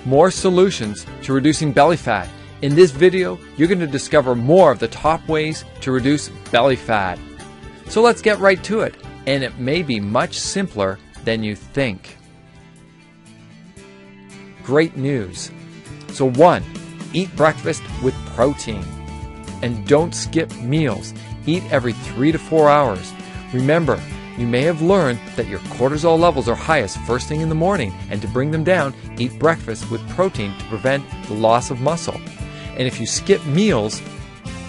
more solutions to reducing belly fat. In this video, you're going to discover more of the top ways to reduce belly fat. So let's get right to it, and it may be much simpler than you think. Great news. So 1, eat breakfast with protein. And don't skip meals. Eat every 3 to 4 hours. Remember, you may have learned that your cortisol levels are highest first thing in the morning, and to bring them down, eat breakfast with protein to prevent the loss of muscle. And if you skip meals,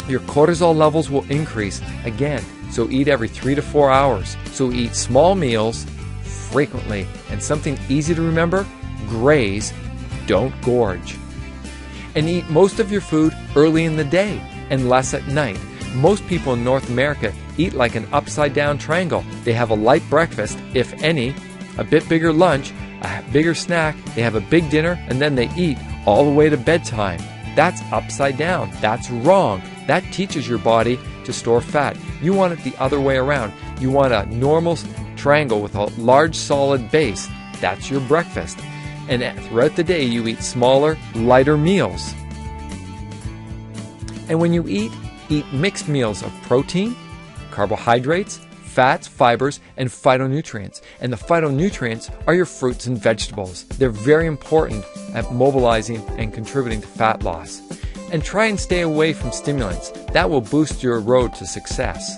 your cortisol levels will increase again. So eat every 3 to 4 hours. So eat small meals frequently. And something easy to remember, graze, don't gorge. And eat most of your food early in the day and less at night. Most people in North America eat like an upside down triangle. They have a light breakfast, if any, a bit bigger lunch, a bigger snack, they have a big dinner, and then they eat all the way to bedtime. That's upside down. That's wrong. That teaches your body to store fat. You want it the other way around. You want a normal triangle with a large solid base. That's your breakfast. And throughout the day you eat smaller, lighter meals. And when you eat mixed meals of protein, carbohydrates, fats, fibers, and phytonutrients. And the phytonutrients are your fruits and vegetables. They're very important at mobilizing and contributing to fat loss. And try and stay away from stimulants. That will boost your road to success.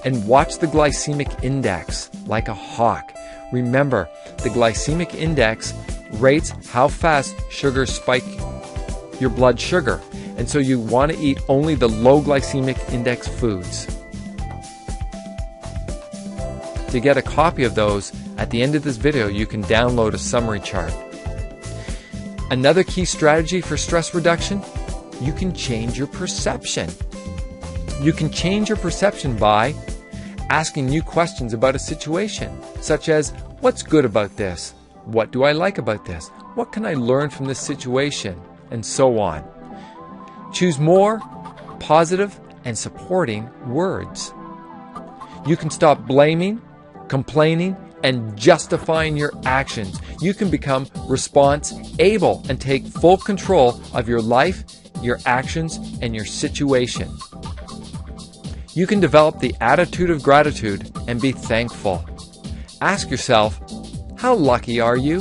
And watch the glycemic index like a hawk. Remember, the glycemic index rates how fast sugars spike your blood sugar. And so you want to eat only the low glycemic index foods. To get a copy of those, at the end of this video, you can download a summary chart. Another key strategy for stress reduction, you can change your perception. You can change your perception by asking new questions about a situation, such as, what's good about this? What do I like about this? What can I learn from this situation? And so on. Choose more positive and supporting words. You can stop blaming, complaining, and justifying your actions. You can become response-able and take full control of your life, your actions, and your situation. You can develop the attitude of gratitude and be thankful. Ask yourself, how lucky are you?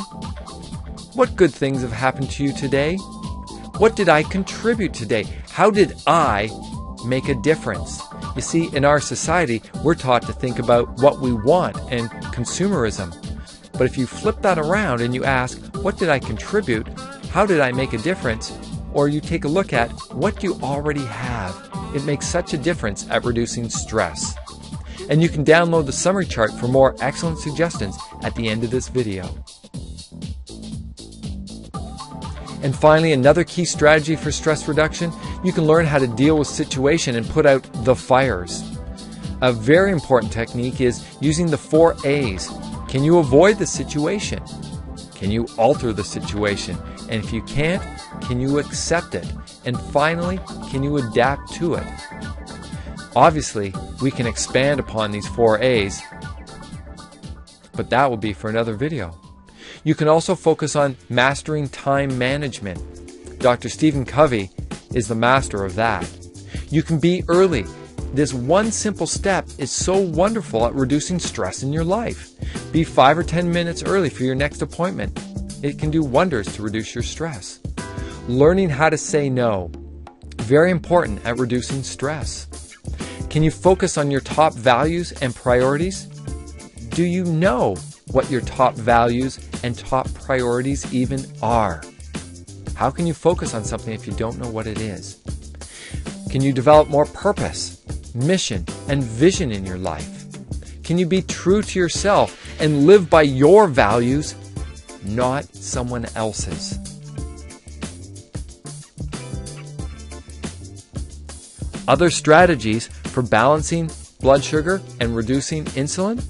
What good things have happened to you today? What did I contribute today? How did I make a difference? You see, in our society, we're taught to think about what we want and consumerism. But if you flip that around and you ask, what did I contribute? How did I make a difference? Or you take a look at what you already have. It makes such a difference at reducing stress. And you can download the summary chart for more excellent suggestions at the end of this video. And finally, another key strategy for stress reduction, you can learn how to deal with situation and put out the fires. A very important technique is using the 4 A's. Can you avoid the situation? Can you alter the situation? And if you can't, can you accept it? And finally, can you adapt to it? Obviously, we can expand upon these 4 A's, but that will be for another video. You can also focus on mastering time management. Dr. Stephen Covey is the master of that. You can be early. This one simple step is so wonderful at reducing stress in your life. Be 5 or 10 minutes early for your next appointment. It can do wonders to reduce your stress. Learning how to say no. Very important at reducing stress. Can you focus on your top values and priorities? Do you know what your top values and top priorities even are? How can you focus on something if you don't know what it is? Can you develop more purpose, mission, and vision in your life? Can you be true to yourself and live by your values, not someone else's? Other strategies for balancing blood sugar and reducing insulin?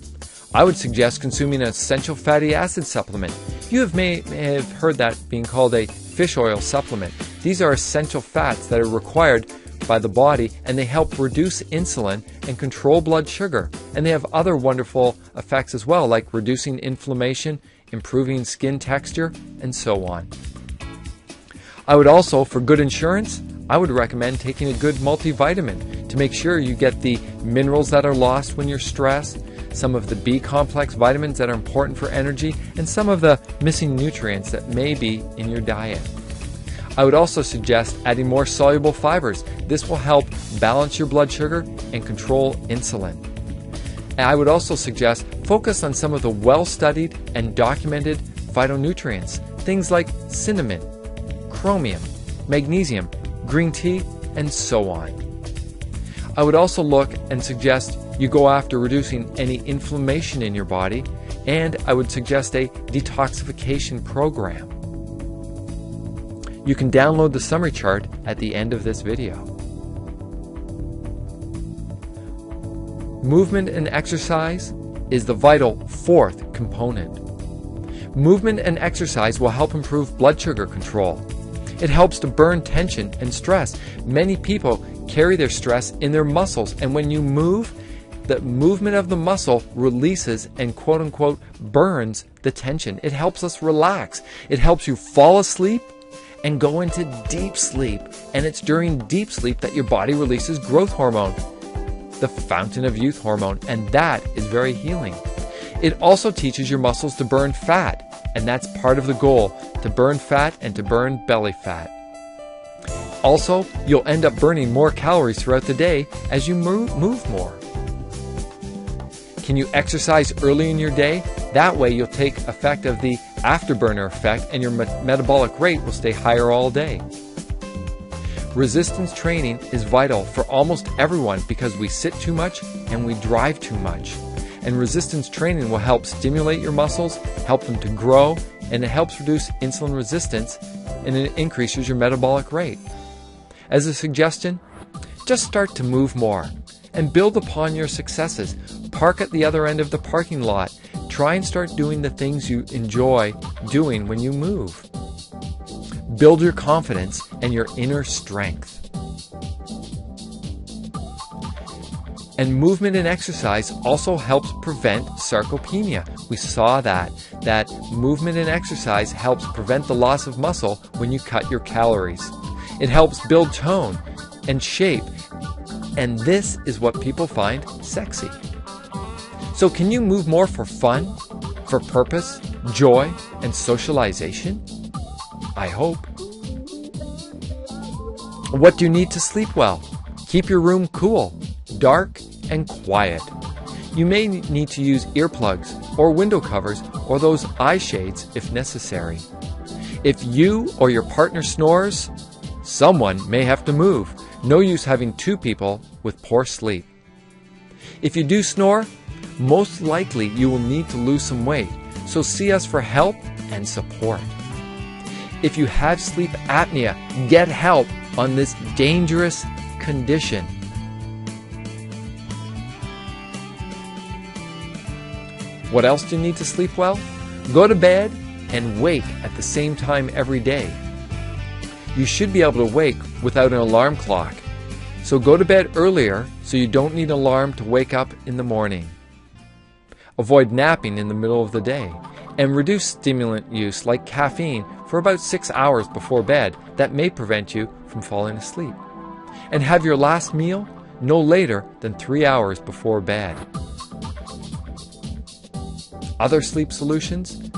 I would suggest consuming an essential fatty acid supplement. You may have heard that being called a fish oil supplement. These are essential fats that are required by the body, and they help reduce insulin and control blood sugar. And they have other wonderful effects as well, like reducing inflammation, improving skin texture, and so on. I would also, for good insurance, I would recommend taking a good multivitamin to make sure you get the minerals that are lost when you're stressed, some of the B complex vitamins that are important for energy, and some of the missing nutrients that may be in your diet. I would also suggest adding more soluble fibers. This will help balance your blood sugar and control insulin. And I would also suggest focus on some of the well-studied and documented phytonutrients, things like cinnamon, chromium, magnesium, green tea, and so on. I would also look and suggest you go after reducing any inflammation in your body, and I would suggest a detoxification program. You can download the summary chart at the end of this video. Movement and exercise is the vital fourth component. Movement and exercise will help improve blood sugar control. It helps to burn tension and stress. Many people carry their stress in their muscles, and when you move, the movement of the muscle releases and quote-unquote burns the tension. It helps us relax. It helps you fall asleep and go into deep sleep. And it's during deep sleep that your body releases growth hormone, the fountain of youth hormone, and that is very healing. It also teaches your muscles to burn fat, and that's part of the goal, to burn fat and to burn belly fat. Also, you'll end up burning more calories throughout the day as you move more. Can you exercise early in your day? That way you'll take effect of the afterburner effect and your metabolic rate will stay higher all day. Resistance training is vital for almost everyone because we sit too much and we drive too much. And resistance training will help stimulate your muscles, help them to grow, and it helps reduce insulin resistance, and it increases your metabolic rate. As a suggestion, just start to move more and build upon your successes. Park at the other end of the parking lot. Try and start doing the things you enjoy doing when you move. Build your confidence and your inner strength. And movement and exercise also helps prevent sarcopenia. We saw that movement and exercise helps prevent the loss of muscle when you cut your calories. It helps build tone and shape, and this is what people find sexy. So can you move more for fun, for purpose, joy, and socialization? I hope. What do you need to sleep well? Keep your room cool, dark, and quiet. You may need to use earplugs or window covers or those eye shades if necessary. If you or your partner snores, someone may have to move. No use having two people with poor sleep. If you do snore, most likely you will need to lose some weight, so see us for help and support. If you have sleep apnea, get help on this dangerous condition. What else do you need to sleep well? Go to bed and wake at the same time every day. You should be able to wake without an alarm clock. So go to bed earlier so you don't need an alarm to wake up in the morning. Avoid napping in the middle of the day and reduce stimulant use like caffeine for about 6 hours before bed. That may prevent you from falling asleep. And have your last meal no later than 3 hours before bed. Other sleep solutions?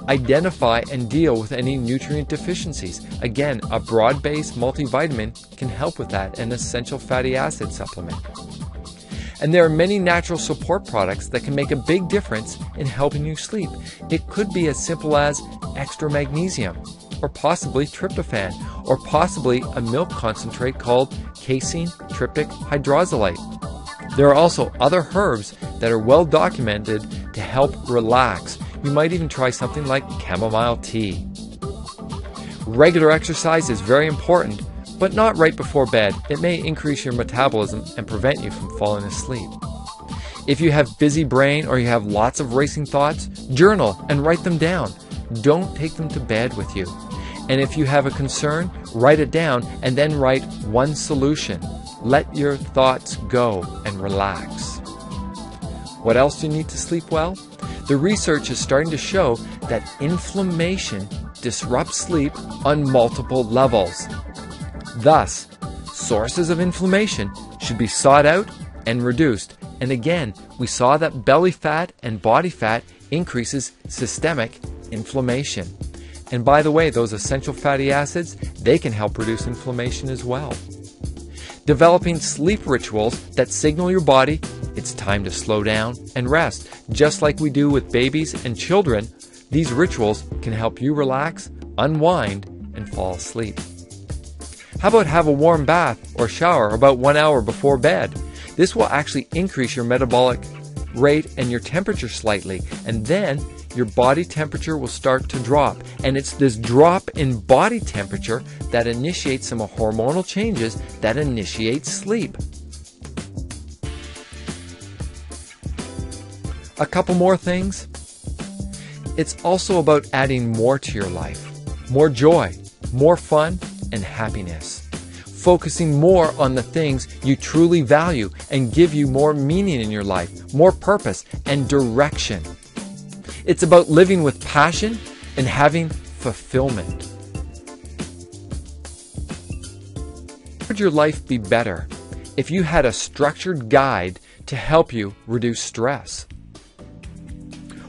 Identify and deal with any nutrient deficiencies. Again, a broad-based multivitamin can help with that, an essential fatty acid supplement. And there are many natural support products that can make a big difference in helping you sleep. It could be as simple as extra magnesium, or possibly tryptophan, or possibly a milk concentrate called casein tryptic hydrolysate. There are also other herbs that are well documented to help relax. You might even try something like chamomile tea. Regular exercise is very important, but not right before bed. It may increase your metabolism and prevent you from falling asleep. If you have busy brain or you have lots of racing thoughts, journal and write them down. Don't take them to bed with you. And if you have a concern, write it down and then write one solution. Let your thoughts go and relax. What else do you need to sleep well? The research is starting to show that inflammation disrupt sleep on multiple levels. Thus, sources of inflammation should be sought out and reduced. And again, we saw that belly fat and body fat increases systemic inflammation. And by the way, those essential fatty acids, they can help reduce inflammation as well. Developing sleep rituals that signal your body it's time to slow down and rest. Just like we do with babies and children, these rituals can help you relax, unwind, and fall asleep. How about have a warm bath or shower about 1 hour before bed? This will actually increase your metabolic rate and your temperature slightly, and then your body temperature will start to drop. And it's this drop in body temperature that initiates some hormonal changes that initiate sleep. A couple more things. It's also about adding more to your life. More joy, more fun, and happiness. Focusing more on the things you truly value and give you more meaning in your life, more purpose and direction. It's about living with passion and having fulfillment. How would your life be better if you had a structured guide to help you reduce stress?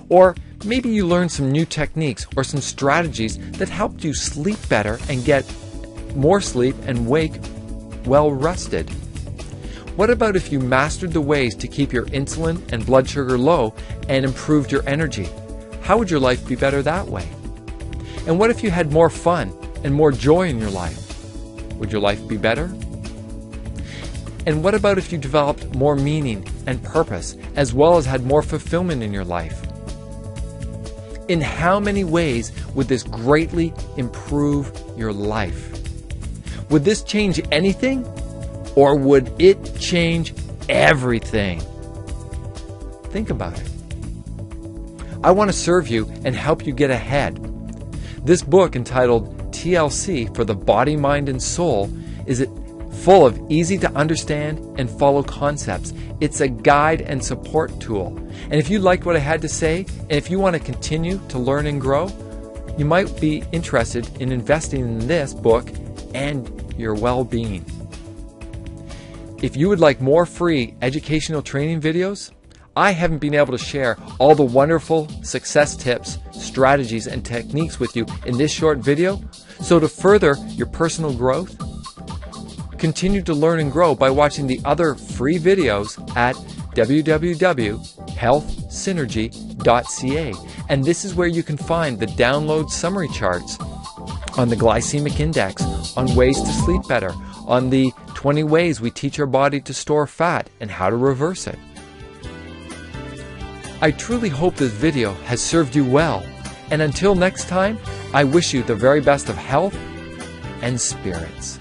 Or maybe you learned some new techniques or some strategies that helped you sleep better and get more sleep and wake well rested. What about if you mastered the ways to keep your insulin and blood sugar low and improved your energy? How would your life be better that way? And what if you had more fun and more joy in your life? Would your life be better? And what about if you developed more meaning and purpose as well as had more fulfillment in your life? In how many ways would this greatly improve your life? Would this change anything, or would it change everything? Think about it. I want to serve you and help you get ahead. This book, entitled TLC for the Body, Mind, and Soul, is full of easy to understand and follow concepts. It's a guide and support tool. And if you liked what I had to say, and if you want to continue to learn and grow, you might be interested in investing in this book and your well-being. If you would like more free educational training videos, I haven't been able to share all the wonderful success tips, strategies, and techniques with you in this short video. So to further your personal growth, continue to learn and grow by watching the other free videos at www.healthsynergy.ca. And this is where you can find the download summary charts on the glycemic index, on ways to sleep better, on the 20 ways we teach our body to store fat and how to reverse it. I truly hope this video has served you well, and until next time, I wish you the very best of health and spirits.